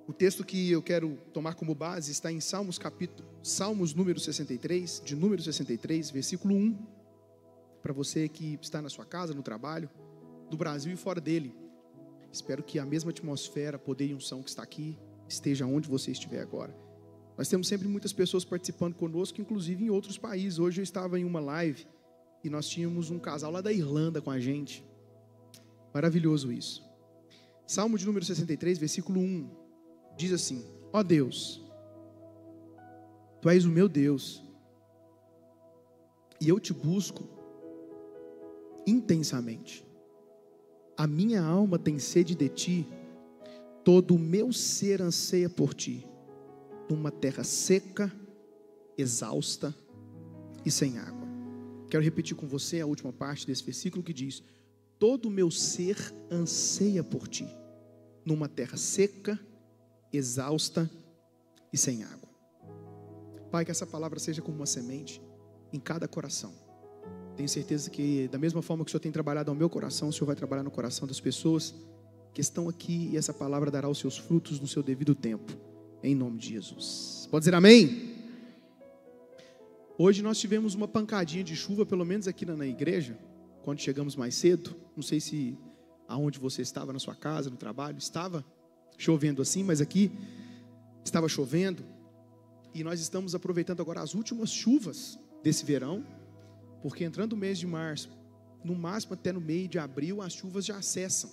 O texto que eu quero tomar como base está em Salmos número 63, de número 63, versículo 1. Para você que está na sua casa, no trabalho, do Brasil e fora dele. Espero que a mesma atmosfera, poder e unção que está aqui, esteja onde você estiver agora. Nós temos sempre muitas pessoas participando conosco, inclusive em outros países. Hoje eu estava em uma live e nós tínhamos um casal lá da Irlanda com a gente. Maravilhoso isso. Salmo de número 63, versículo 1, diz assim: ó Deus, Tu és o meu Deus, e eu te busco intensamente. A minha alma tem sede de Ti, todo o meu ser anseia por Ti, numa terra seca, exausta e sem água. Quero repetir com você a última parte desse versículo que diz: todo o meu ser anseia por Ti, numa terra seca, exausta e sem água. Pai, que essa palavra seja como uma semente em cada coração. Tenho certeza que da mesma forma que o Senhor tem trabalhado ao meu coração, o Senhor vai trabalhar no coração das pessoas que estão aqui, e essa palavra dará os seus frutos no seu devido tempo, em nome de Jesus. Pode dizer amém? Hoje nós tivemos uma pancadinha de chuva, pelo menos aqui na igreja, quando chegamos mais cedo. Não sei se aonde você estava, na sua casa, no trabalho, estava chovendo assim, mas aqui estava chovendo, e nós estamos aproveitando agora as últimas chuvas desse verão, porque entrando o mês de março, no máximo até no meio de abril, as chuvas já cessam.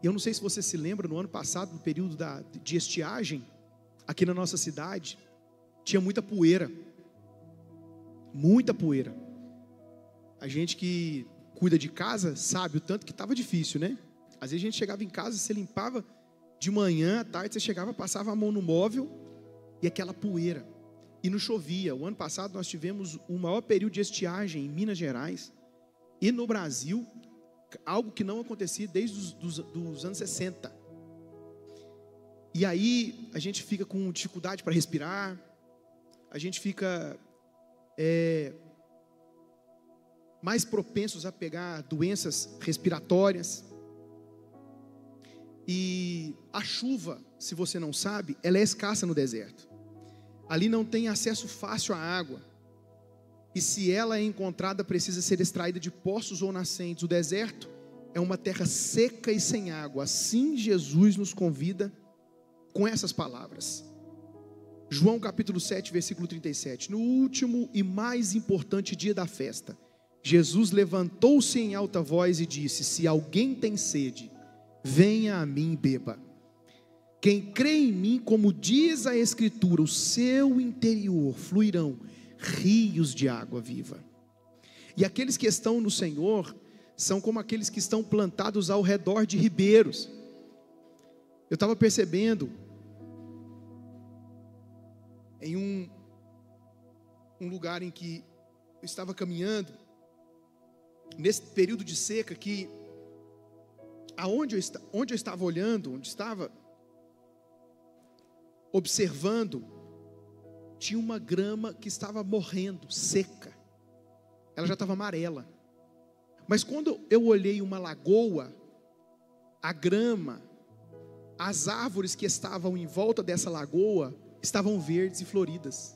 E eu não sei se você se lembra, no ano passado, no período de estiagem, aqui na nossa cidade, tinha muita poeira. Muita poeira. A gente que cuida de casa sabe o tanto que estava difícil, né? Às vezes a gente chegava em casa, você limpava de manhã, à tarde, você chegava, passava a mão no móvel e aquela poeira. E não chovia. O ano passado nós tivemos o maior período de estiagem em Minas Gerais e no Brasil, algo que não acontecia desde os anos 60. E aí a gente fica com dificuldade para respirar, a gente fica mais propensos a pegar doenças respiratórias. E a chuva, se você não sabe, ela é escassa no deserto. Ali não tem acesso fácil à água. E se ela é encontrada, precisa ser extraída de poços ou nascentes. O deserto é uma terra seca e sem água. Assim Jesus nos convida com essas palavras. João capítulo 7, versículo 37. No último e mais importante dia da festa, Jesus levantou-se em alta voz e disse: se alguém tem sede, venha a mim e beba. Quem crê em mim, como diz a Escritura, o seu interior fluirão rios de água viva. E aqueles que estão no Senhor são como aqueles que estão plantados ao redor de ribeiros. Eu estava percebendo em um lugar em que eu estava caminhando, nesse período de seca, que onde eu estava olhando, onde estava observando, tinha uma grama que estava morrendo, seca. Ela já estava amarela. Mas quando eu olhei uma lagoa, a grama, as árvores que estavam em volta dessa lagoa estavam verdes e floridas.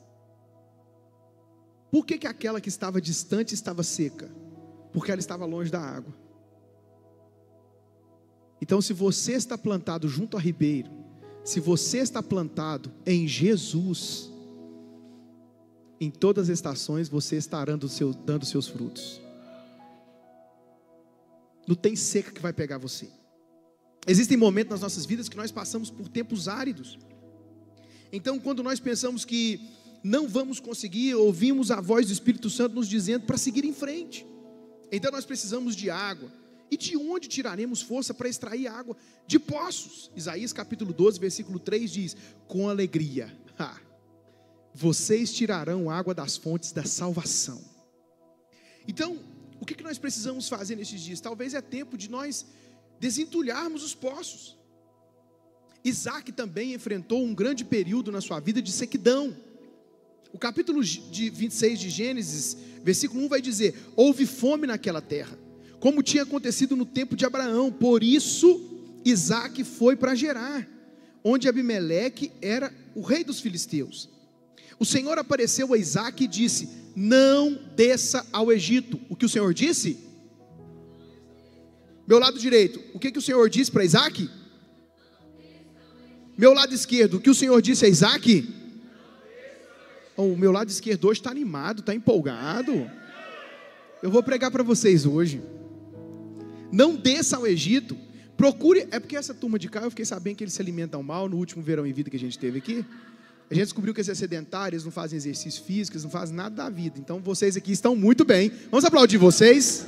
Por que aquela que estava distante estava seca? Porque ela estava longe da água. Então, se você está plantado junto a ribeiro, se você está plantado em Jesus, em todas as estações você estará dando seus frutos. Não tem seca que vai pegar você. Existem momentos nas nossas vidas que nós passamos por tempos áridos. Então, quando nós pensamos que não vamos conseguir, ouvimos a voz do Espírito Santo nos dizendo para seguir em frente. Então nós precisamos de água. E de onde tiraremos força para extrair água? De poços. Isaías capítulo 12, versículo 3 diz: com alegria, vocês tirarão água das fontes da salvação. Então, o que nós precisamos fazer nesses dias? Talvez é tempo de nós desentulharmos os poços. Isaac também enfrentou um grande período na sua vida de sequidão. O capítulo 26 de Gênesis, versículo 1 vai dizer: houve fome naquela terra, como tinha acontecido no tempo de Abraão. Por isso Isaac foi para Gerar, onde Abimeleque era o rei dos filisteus. O Senhor apareceu a Isaque e disse: não desça ao Egito. O que o Senhor disse? Meu lado direito, o que o Senhor disse para Isaque? Meu lado esquerdo, o que o Senhor disse a Isaque? Oh, o meu lado esquerdo hoje está animado, está empolgado. Eu vou pregar para vocês hoje. Não desça ao Egito. Procure, é porque essa turma de cá, eu fiquei sabendo que eles se alimentam mal no último verão em vida que a gente teve aqui. A gente descobriu que eles são sedentários, não fazem exercício físico, não fazem nada da vida. Então vocês aqui estão muito bem. Vamos aplaudir vocês.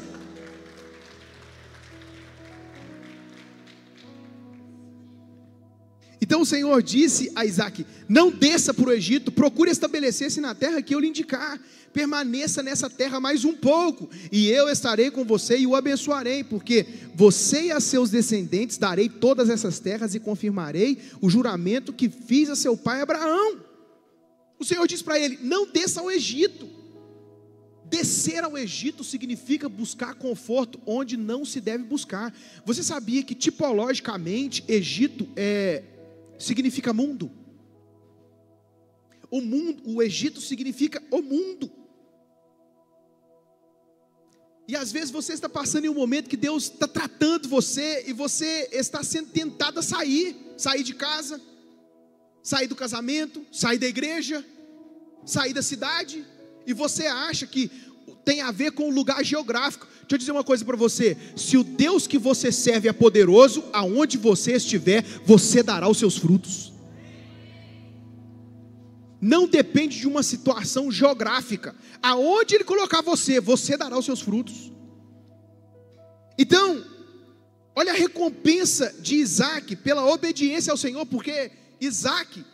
Então o Senhor disse a Isaque: não desça para o Egito, procure estabelecer-se na terra que eu lhe indicar. Permaneça nessa terra mais um pouco, e eu estarei com você e o abençoarei, porque você e a seus descendentes darei todas essas terras e confirmarei o juramento que fiz a seu pai Abraão. O Senhor diz para ele: não desça ao Egito. Descer ao Egito significa buscar conforto onde não se deve buscar. Você sabia que tipologicamente Egito significa mundo? O Egito significa o mundo. E às vezes você está passando em um momento que Deus está tratando você, e você está sendo tentado a sair de casa, sair do casamento, sair da igreja, sair da cidade, e você acha que tem a ver com o lugar geográfico. Deixa eu dizer uma coisa para você: se o Deus que você serve é poderoso, aonde você estiver, você dará os seus frutos. Não depende de uma situação geográfica. Aonde Ele colocar você, você dará os seus frutos. Então, olha a recompensa de Isaque pela obediência ao Senhor, porque Isaque,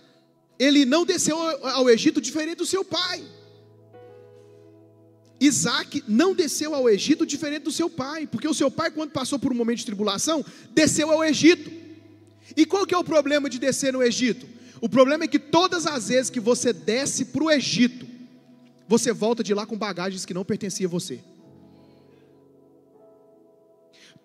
ele não desceu ao Egito diferente do seu pai. Isaque não desceu ao Egito diferente do seu pai, porque o seu pai, quando passou por um momento de tribulação, desceu ao Egito. E qual que é o problema de descer no Egito? O problema é que todas as vezes que você desce para o Egito, você volta de lá com bagagens que não pertenciam a você.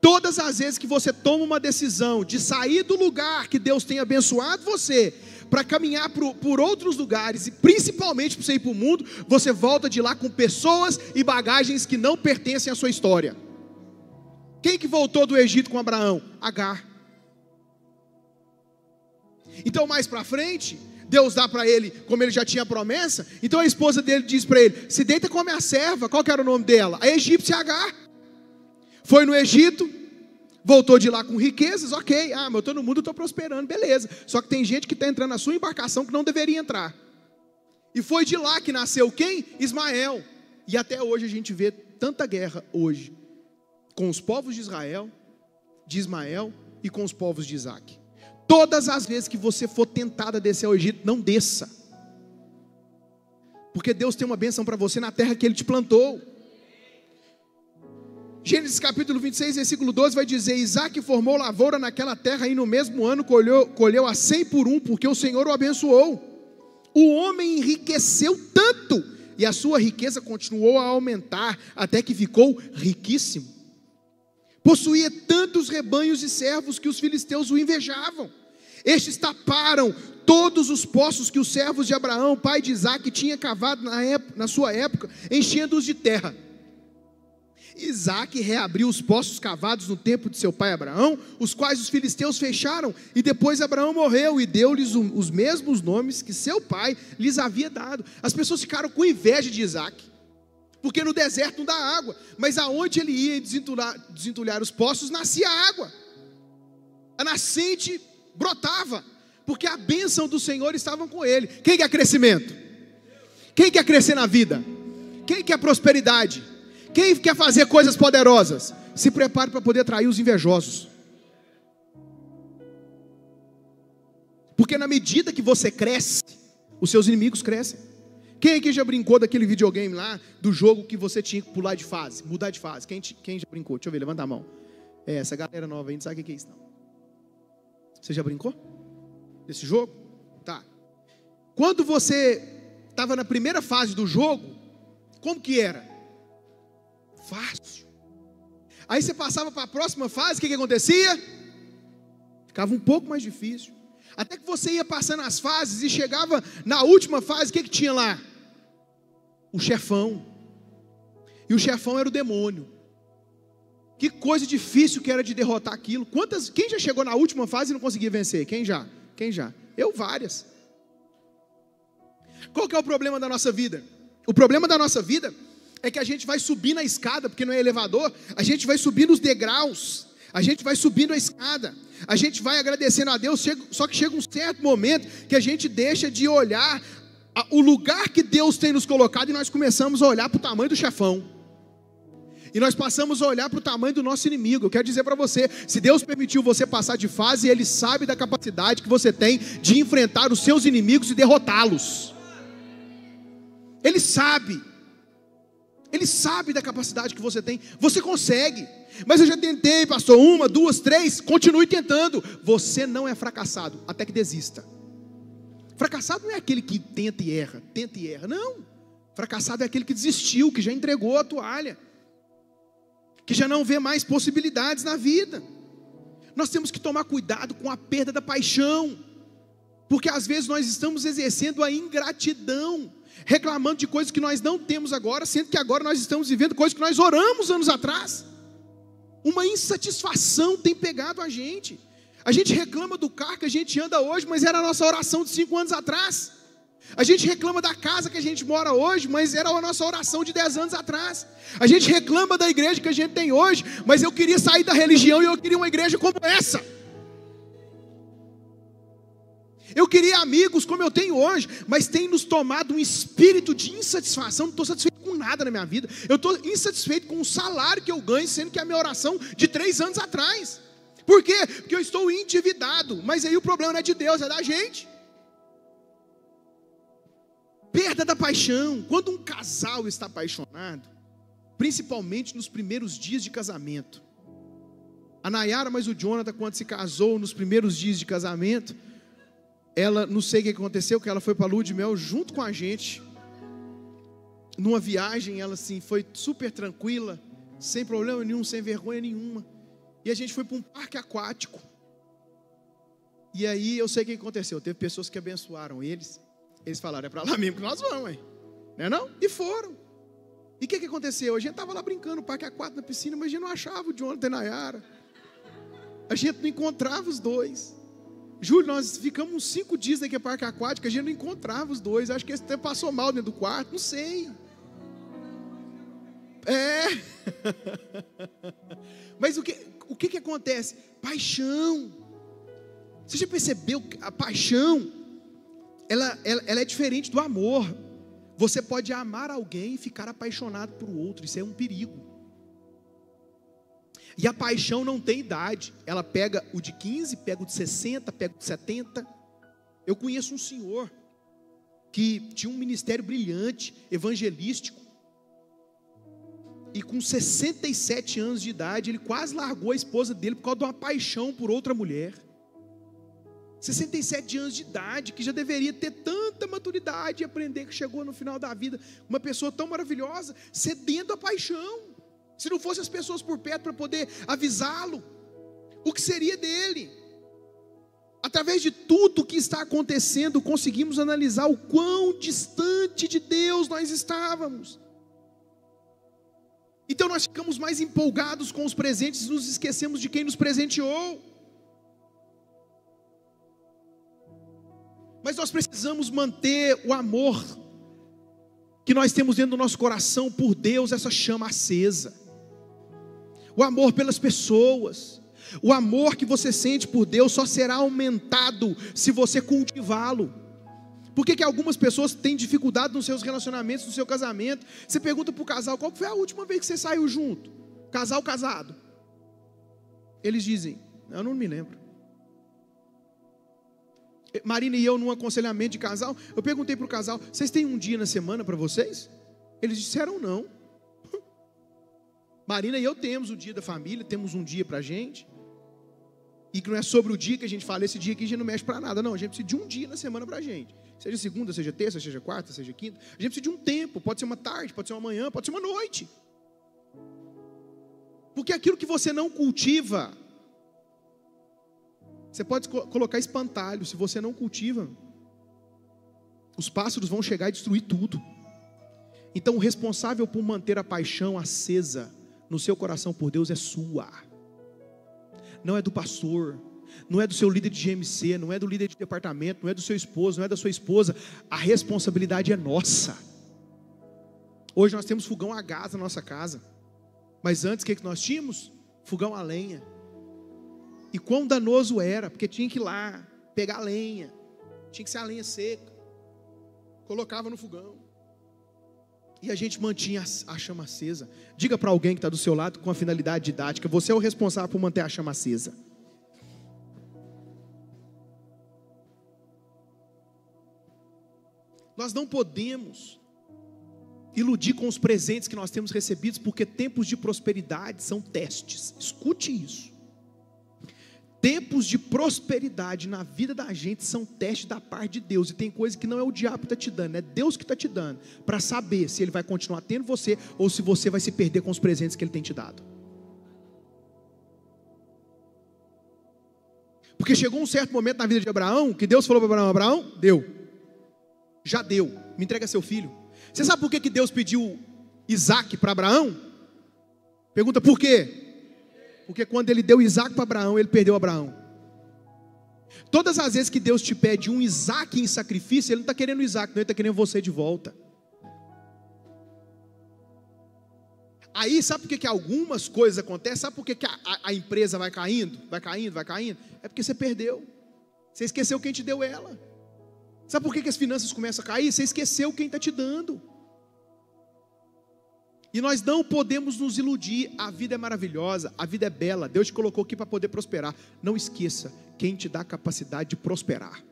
Todas as vezes que você toma uma decisão de sair do lugar que Deus tem abençoado você, para caminhar por outros lugares, e principalmente para você ir para o mundo, você volta de lá com pessoas e bagagens que não pertencem à sua história. Quem que voltou do Egito com Abraão? Agar. Então mais para frente, Deus dá para ele, como ele já tinha promessa, então a esposa dele diz para ele: se deita com a minha serva. Qual que era o nome dela? A egípcia Agar. Foi no Egito, voltou de lá com riquezas, ok, mas eu estou no mundo, eu estou prosperando, beleza. Só que tem gente que está entrando na sua embarcação que não deveria entrar. E foi de lá que nasceu quem? Ismael. E até hoje a gente vê tanta guerra hoje, com os povos de Israel, de Ismael, e com os povos de Isaque. Todas as vezes que você for tentado a descer ao Egito, não desça. Porque Deus tem uma bênção para você na terra que Ele te plantou. Gênesis capítulo 26, versículo 12 vai dizer: Isaque formou lavoura naquela terra e no mesmo ano colheu a 100 por 1, porque o Senhor o abençoou. O homem enriqueceu tanto, e a sua riqueza continuou a aumentar, até que ficou riquíssimo. Possuía tantos rebanhos e servos que os filisteus o invejavam. Estes taparam todos os poços que os servos de Abraão, pai de Isaque, tinha cavado na sua época, enchendo-os de terra. Isaque reabriu os poços cavados no tempo de seu pai Abraão, os quais os filisteus fecharam, e depois Abraão morreu e deu-lhes os mesmos nomes que seu pai lhes havia dado. As pessoas ficaram com inveja de Isaque, porque no deserto não dá água, mas aonde ele ia desentulhar os poços, nascia água. A nascente brotava, porque a bênção do Senhor estava com ele. Quem quer crescimento? Quem quer crescer na vida? Quem quer prosperidade? Quem quer fazer coisas poderosas? Se prepare para poder atrair os invejosos. Porque na medida que você cresce, os seus inimigos crescem. Quem aqui já brincou daquele videogame lá, do jogo que você tinha que pular de fase, mudar de fase? Quem já brincou? Deixa eu ver, levanta a mão. Essa galera nova aí não sabe o que é isso não. Você já brincou desse jogo? Tá. Quando você estava na primeira fase do jogo, como que era? Fácil. Aí você passava para a próxima fase, o que acontecia? Ficava um pouco mais difícil. Até que você ia passando as fases e chegava na última fase, o que tinha lá? O chefão. E o chefão era o demônio. Que coisa difícil que era de derrotar aquilo. Quem já chegou na última fase e não conseguia vencer? Quem já? Eu, várias. Qual que é o problema da nossa vida? O problema da nossa vida é que a gente vai subir na escada, porque não é elevador, a gente vai subindo os degraus, a gente vai subindo a escada, a gente vai agradecendo a Deus, só que chega um certo momento que a gente deixa de olhar o lugar que Deus tem nos colocado e nós começamos a olhar para o tamanho do chefão. E nós passamos a olhar para o tamanho do nosso inimigo. Eu quero dizer para você, se Deus permitiu você passar de fase, Ele sabe da capacidade que você tem de enfrentar os seus inimigos e derrotá-los. Ele sabe da capacidade que você tem. Você consegue. Mas eu já tentei, pastor, 1, 2, 3, continue tentando. Você não é fracassado, até que desista. Fracassado não é aquele que tenta e erra, não. Fracassado é aquele que desistiu, que já entregou a toalha, que já não vê mais possibilidades na vida. Nós temos que tomar cuidado com a perda da paixão, porque às vezes nós estamos exercendo a ingratidão, reclamando de coisas que nós não temos agora, sendo que agora nós estamos vivendo coisas que nós oramos anos atrás. Uma insatisfação tem pegado a gente. A gente reclama do carro que a gente anda hoje, mas era a nossa oração de 5 anos atrás. A gente reclama da casa que a gente mora hoje, mas era a nossa oração de 10 anos atrás. A gente reclama da igreja que a gente tem hoje, mas eu queria sair da religião e eu queria uma igreja como essa. Eu queria amigos como eu tenho hoje, mas tem nos tomado um espírito de insatisfação. Não estou satisfeito com nada na minha vida. Eu estou insatisfeito com o salário que eu ganho, sendo que é a minha oração de 3 anos atrás. Por quê? Porque eu estou endividado. Mas aí o problema não é de Deus, é da gente. Perda da paixão. Quando um casal está apaixonado, principalmente nos primeiros dias de casamento. A Nayara, mas o Jonathan, quando se casou nos primeiros dias de casamento, ela, não sei o que aconteceu, que ela foi para a lua de mel junto com a gente, numa viagem. Ela assim, foi super tranquila, sem problema nenhum, sem vergonha nenhuma, e a gente foi para um parque aquático. E aí eu sei o que aconteceu, teve pessoas que abençoaram eles falaram, é para lá mesmo que nós vamos, hein? Não é não? E foram. E o que aconteceu? A gente estava lá brincando no parque aquático, na piscina, mas a gente não achava o Jonathan e a Nayara, a gente não encontrava os dois. Júlio, nós ficamos uns 5 dias naquele parque aquático, a gente não encontrava os dois. Acho que esse tempo passou mal dentro do quarto, não sei. Mas o que acontece? Paixão. Você já percebeu que a paixão, ela é diferente do amor. Você pode amar alguém e ficar apaixonado por outro, isso é um perigo. E a paixão não tem idade. Ela pega o de 15, pega o de 60, pega o de 70. Eu conheço um senhor que tinha um ministério brilhante, evangelístico. E com 67 anos de idade, ele quase largou a esposa dele por causa de uma paixão por outra mulher. 67 anos de idade, que já deveria ter tanta maturidade e aprender, que chegou no final da vida uma pessoa tão maravilhosa, cedendo à paixão. Se não fossem as pessoas por perto para poder avisá-lo, o que seria dele? Através de tudo que está acontecendo, conseguimos analisar o quão distante de Deus nós estávamos. Então nós ficamos mais empolgados com os presentes e nos esquecemos de quem nos presenteou. Mas nós precisamos manter o amor que nós temos dentro do nosso coração por Deus, essa chama acesa. O amor pelas pessoas, o amor que você sente por Deus só será aumentado se você cultivá-lo. Por que algumas pessoas têm dificuldade nos seus relacionamentos, no seu casamento? Você pergunta para o casal, qual foi a última vez que você saiu junto? Casal casado. Eles dizem, eu não me lembro. Marina e eu, num aconselhamento de casal, eu perguntei para o casal, vocês têm um dia na semana para vocês? Eles disseram não. Marina e eu temos o dia da família, temos um dia para a gente, e que não é sobre o dia que a gente fala, esse dia aqui a gente não mexe para nada, não, a gente precisa de um dia na semana para a gente, seja segunda, seja terça, seja quarta, seja quinta, a gente precisa de um tempo, pode ser uma tarde, pode ser uma manhã, pode ser uma noite, porque aquilo que você não cultiva, Você pode colocar espantalho, se você não cultiva, os pássaros vão chegar e destruir tudo. Então o responsável por manter a paixão acesa no seu coração por Deus é sua. Não é do pastor, não é do seu líder de GMC, não é do líder de departamento, não é do seu esposo, não é da sua esposa. A responsabilidade é nossa. Hoje nós temos fogão a gás na nossa casa, mas antes o que nós tínhamos? Fogão a lenha. E quão danoso era, porque tinha que ir lá pegar a lenha, tinha que ser a lenha seca, colocava no fogão, e a gente mantinha a chama acesa. Diga para alguém que está do seu lado com a finalidade didática: você é o responsável por manter a chama acesa. Nós não podemos iludir com os presentes que nós temos recebidos, porque tempos de prosperidade são testes. Escute isso. Tempos de prosperidade na vida da gente são testes da parte de Deus. E tem coisa que não é o diabo que está te dando, é Deus que está te dando, para saber se Ele vai continuar tendo você, ou se você vai se perder com os presentes que Ele tem te dado. Porque chegou um certo momento na vida de Abraão, que Deus falou para Abraão: Abraão, deu, já deu, me entrega seu filho. Você sabe por que Deus pediu Isaac para Abraão? Pergunta por quê? Porque quando Ele deu Isaac para Abraão, Ele perdeu Abraão. Todas as vezes que Deus te pede um Isaac em sacrifício, Ele não está querendo Isaac, não, Ele está querendo você de volta. Aí, sabe por que algumas coisas acontecem? Sabe por que a empresa vai caindo? Vai caindo, vai caindo? É porque você perdeu. Você esqueceu quem te deu ela. Sabe por que as finanças começam a cair? Você esqueceu quem está te dando. E nós não podemos nos iludir. A vida é maravilhosa, a vida é bela. Deus te colocou aqui para poder prosperar. Não esqueça quem te dá a capacidade de prosperar.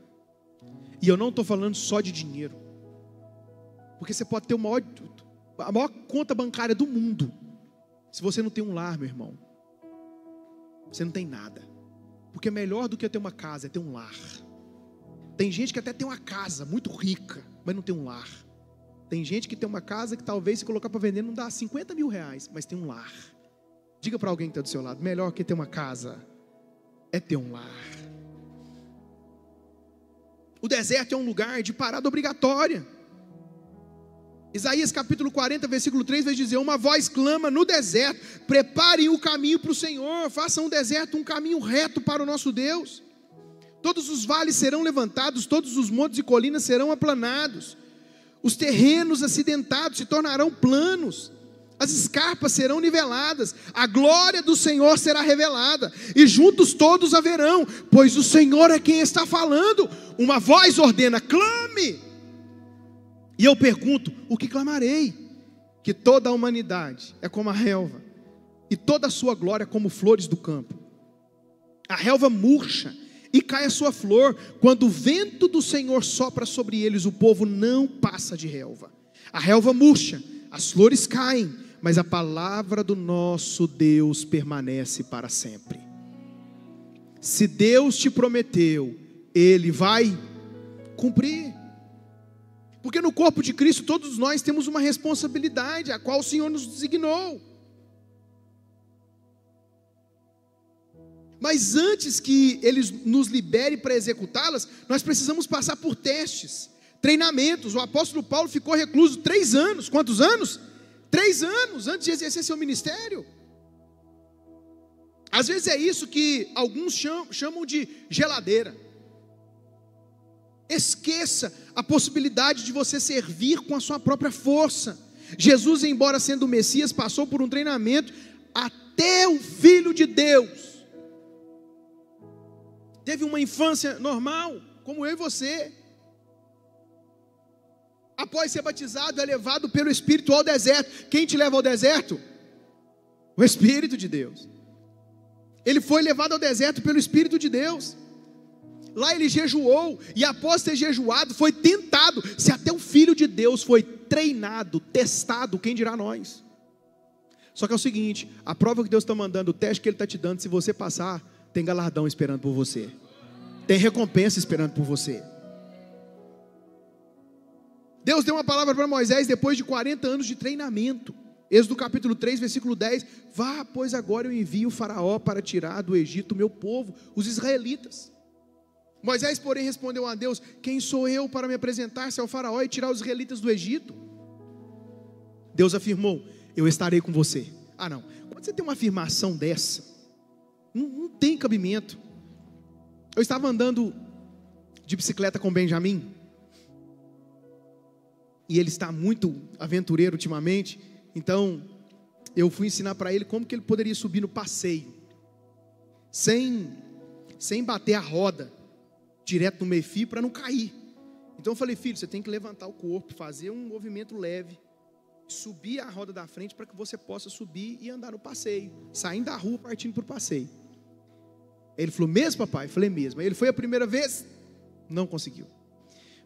E eu não estou falando só de dinheiro, porque você pode ter a maior conta bancária do mundo. Se você não tem um lar, meu irmão, você não tem nada. Porque melhor do que ter uma casa é ter um lar. Tem gente que até tem uma casa muito rica, mas não tem um lar. Tem gente que tem uma casa que talvez se colocar para vender não dá 50 mil reais, mas tem um lar. Diga para alguém que está do seu lado: melhor que ter uma casa é ter um lar. O deserto é um lugar de parada obrigatória. Isaías capítulo 40, versículo 3 vai dizer: uma voz clama no deserto, preparem o caminho para o Senhor, façam o deserto um caminho reto para o nosso Deus. Todos os vales serão levantados, todos os montes e colinas serão aplanados. Os terrenos acidentados se tornarão planos, as escarpas serão niveladas, a glória do Senhor será revelada, e juntos todos a verão, pois o Senhor é quem está falando. Uma voz ordena: clame. E eu pergunto: o que clamarei? Que toda a humanidade é como a relva, e toda a sua glória como flores do campo. A relva murcha e cai a sua flor, quando o vento do Senhor sopra sobre eles, o povo não passa de relva. A relva murcha, as flores caem, mas a palavra do nosso Deus permanece para sempre. Se Deus te prometeu, Ele vai cumprir. Porque no corpo de Cristo todos nós temos uma responsabilidade, a qual o Senhor nos designou. Mas antes que Ele nos libere para executá-las, nós precisamos passar por testes, treinamentos. O apóstolo Paulo ficou recluso 3 anos. Quantos anos? 3 anos antes de exercer seu ministério. Às vezes é isso que alguns chamam de geladeira. Esqueça a possibilidade de você servir com a sua própria força. Jesus, embora sendo o Messias, passou por um treinamento até o Filho de Deus. Teve uma infância normal, como eu e você. Após ser batizado, é levado pelo Espírito ao deserto. Quem te leva ao deserto? O Espírito de Deus. Ele foi levado ao deserto pelo Espírito de Deus. Lá ele jejuou, e após ter jejuado, foi tentado. Se até o Filho de Deus foi treinado, testado, quem dirá nós? Só que é o seguinte: a prova que Deus está mandando, o teste que Ele está te dando, se você passar, tem galardão esperando por você, tem recompensa esperando por você. Deus deu uma palavra para Moisés depois de 40 anos de treinamento. Êxodo capítulo 3, versículo 10. Vá, pois agora eu envio o faraó para tirar do Egito o meu povo, os israelitas. Moisés, porém, respondeu a Deus: quem sou eu para me apresentar-se ao faraó e tirar os israelitas do Egito? Deus afirmou: eu estarei com você. Ah, não. Quando você tem uma afirmação dessa, não tem cabimento. Eu estava andando de bicicleta com o Benjamin, e ele está muito aventureiro ultimamente, então eu fui ensinar para ele como que ele poderia subir no passeio, sem bater a roda, direto no meio-fio, para não cair. Então eu falei: filho, você tem que levantar o corpo, fazer um movimento leve, subir a roda da frente, para que você possa subir e andar no passeio, saindo da rua, partindo para o passeio. Ele falou: mesmo, papai? Eu falei: mesmo. Aí ele foi a primeira vez, não conseguiu.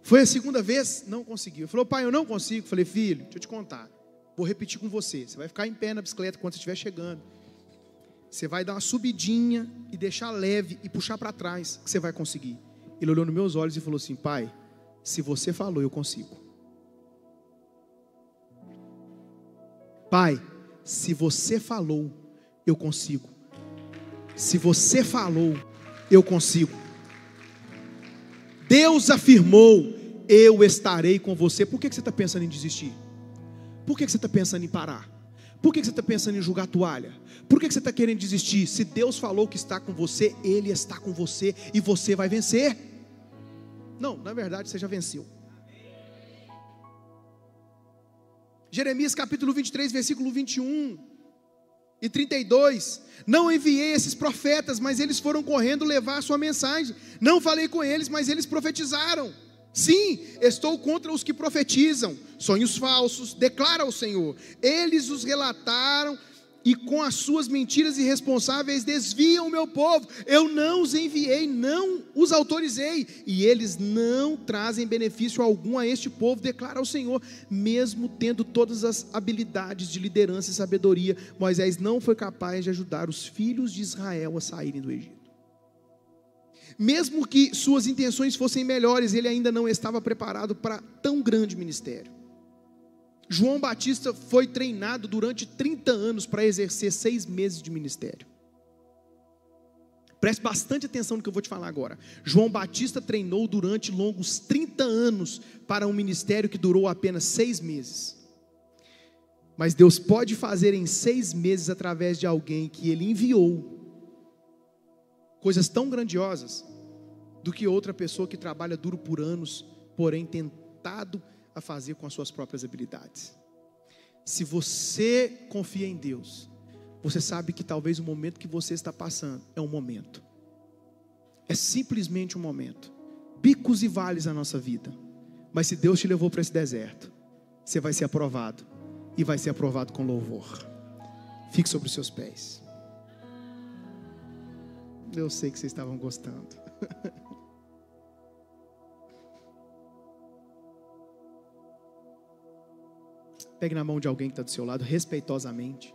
Foi a segunda vez, não conseguiu. Ele falou: pai, eu não consigo. Eu falei: filho, deixa eu te contar, vou repetir com você. Você vai ficar em pé na bicicleta quando você estiver chegando. Você vai dar uma subidinha e deixar leve e puxar para trás, que você vai conseguir. Ele olhou nos meus olhos e falou assim: pai, se você falou, eu consigo. Pai, se você falou, eu consigo. Se você falou, eu consigo. Deus afirmou: eu estarei com você. Por que você está pensando em desistir? Por que você está pensando em parar? Por que você está pensando em jogar toalha? Por que você está querendo desistir? Se Deus falou que está com você, Ele está com você e você vai vencer. Não, na verdade você já venceu. Jeremias capítulo 23, versículo 21 e 32. Não enviei esses profetas, mas eles foram correndo levar a sua mensagem. Não falei com eles, mas eles profetizaram. Sim, estou contra os que profetizam sonhos falsos, declara o Senhor. Eles os relataram e com as suas mentiras irresponsáveis desviam o meu povo. Eu não os enviei, não os autorizei, e eles não trazem benefício algum a este povo, declara o Senhor. Mesmo tendo todas as habilidades de liderança e sabedoria, Moisés não foi capaz de ajudar os filhos de Israel a saírem do Egito. Mesmo que suas intenções fossem melhores, ele ainda não estava preparado para tão grande ministério. João Batista foi treinado durante 30 anos para exercer 6 meses de ministério. Preste bastante atenção no que eu vou te falar agora. João Batista treinou durante longos 30 anos para um ministério que durou apenas 6 meses. Mas Deus pode fazer em 6 meses através de alguém que Ele enviou coisas tão grandiosas do que outra pessoa que trabalha duro por anos, porém tentado a fazer com as suas próprias habilidades. Se você confia em Deus, você sabe que talvez o momento que você está passando é um momento. É simplesmente um momento. Picos e vales na nossa vida. Mas se Deus te levou para esse deserto, você vai ser aprovado. E vai ser aprovado com louvor. Fique sobre os seus pés. Eu sei que vocês estavam gostando. Pegue na mão de alguém que está do seu lado, respeitosamente.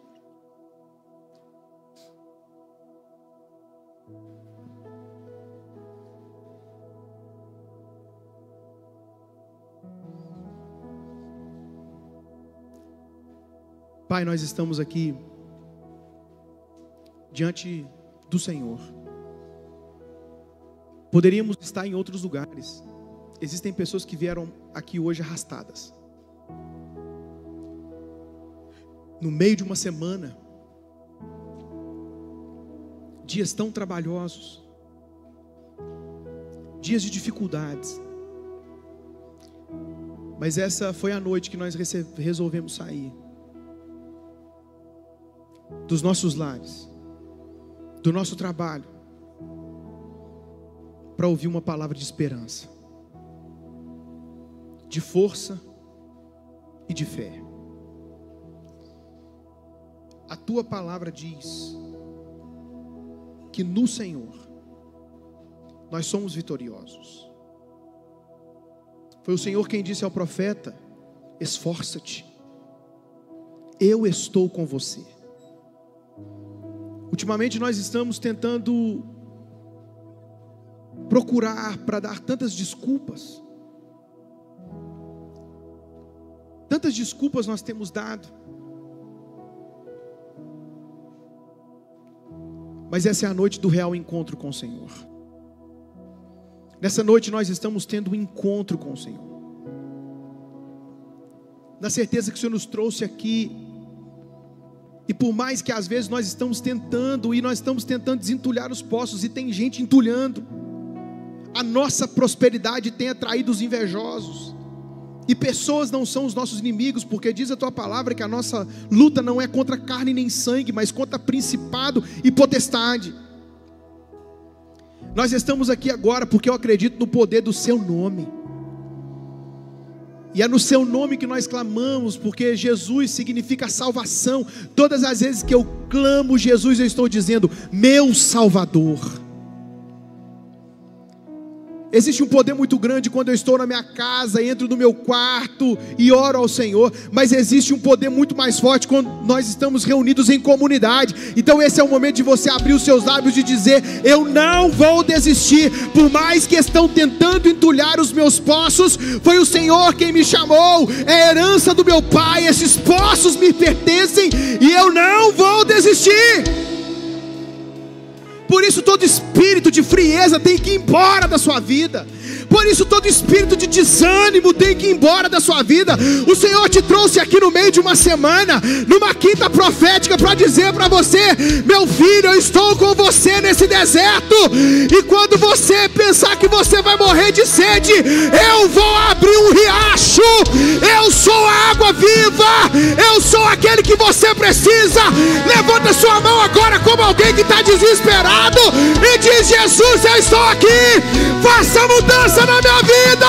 Pai, nós estamos aqui diante do Senhor. Poderíamos estar em outros lugares. Existem pessoas que vieram aqui hoje arrastadas. No meio de uma semana, dias tão trabalhosos, dias de dificuldades, mas essa foi a noite que nós resolvemos sair dos nossos lares, do nosso trabalho, para ouvir uma palavra de esperança, de força e de fé. A tua palavra diz que no Senhor nós somos vitoriosos. Foi o Senhor quem disse ao profeta: esforça-te, eu estou com você. Ultimamente nós estamos tentando procurar para dar tantas desculpas. Tantas desculpas nós temos dado. Mas essa é a noite do real encontro com o Senhor. Nessa noite nós estamos tendo um encontro com o Senhor, na certeza que o Senhor nos trouxe aqui. E por mais que às vezes nós estamos tentando desentulhar os poços, e tem gente entulhando, a nossa prosperidade tem atraído os invejosos, e pessoas não são os nossos inimigos, porque diz a tua palavra que a nossa luta não é contra carne nem sangue, mas contra principado e potestade. Nós estamos aqui agora porque eu acredito no poder do seu nome, e é no seu nome que nós clamamos, porque Jesus significa salvação. Todas as vezes que eu clamo Jesus, eu estou dizendo: meu Salvador. Existe um poder muito grande quando eu estou na minha casa, entro no meu quarto e oro ao Senhor, mas existe um poder muito mais forte quando nós estamos reunidos em comunidade. Então esse é o momento de você abrir os seus lábios e dizer: eu não vou desistir, por mais que estão tentando entulhar os meus poços, foi o Senhor quem me chamou, é a herança do meu Pai, esses poços me pertencem e eu não vou desistir. Por isso todo espírito de frieza tem que ir embora da sua vida. Por isso todo espírito de desânimo tem que ir embora da sua vida. O Senhor te trouxe aqui no meio de uma semana, numa quinta profética, para dizer para você: meu filho, eu estou com você nesse deserto, e quando você pensar que você vai morrer de sede, eu vou abrir um riacho. Eu sou a água viva, eu sou aquele que você precisa. Levanta sua mão agora como alguém que está desesperado e diz: Jesus, eu estou aqui, faça mudança na minha vida.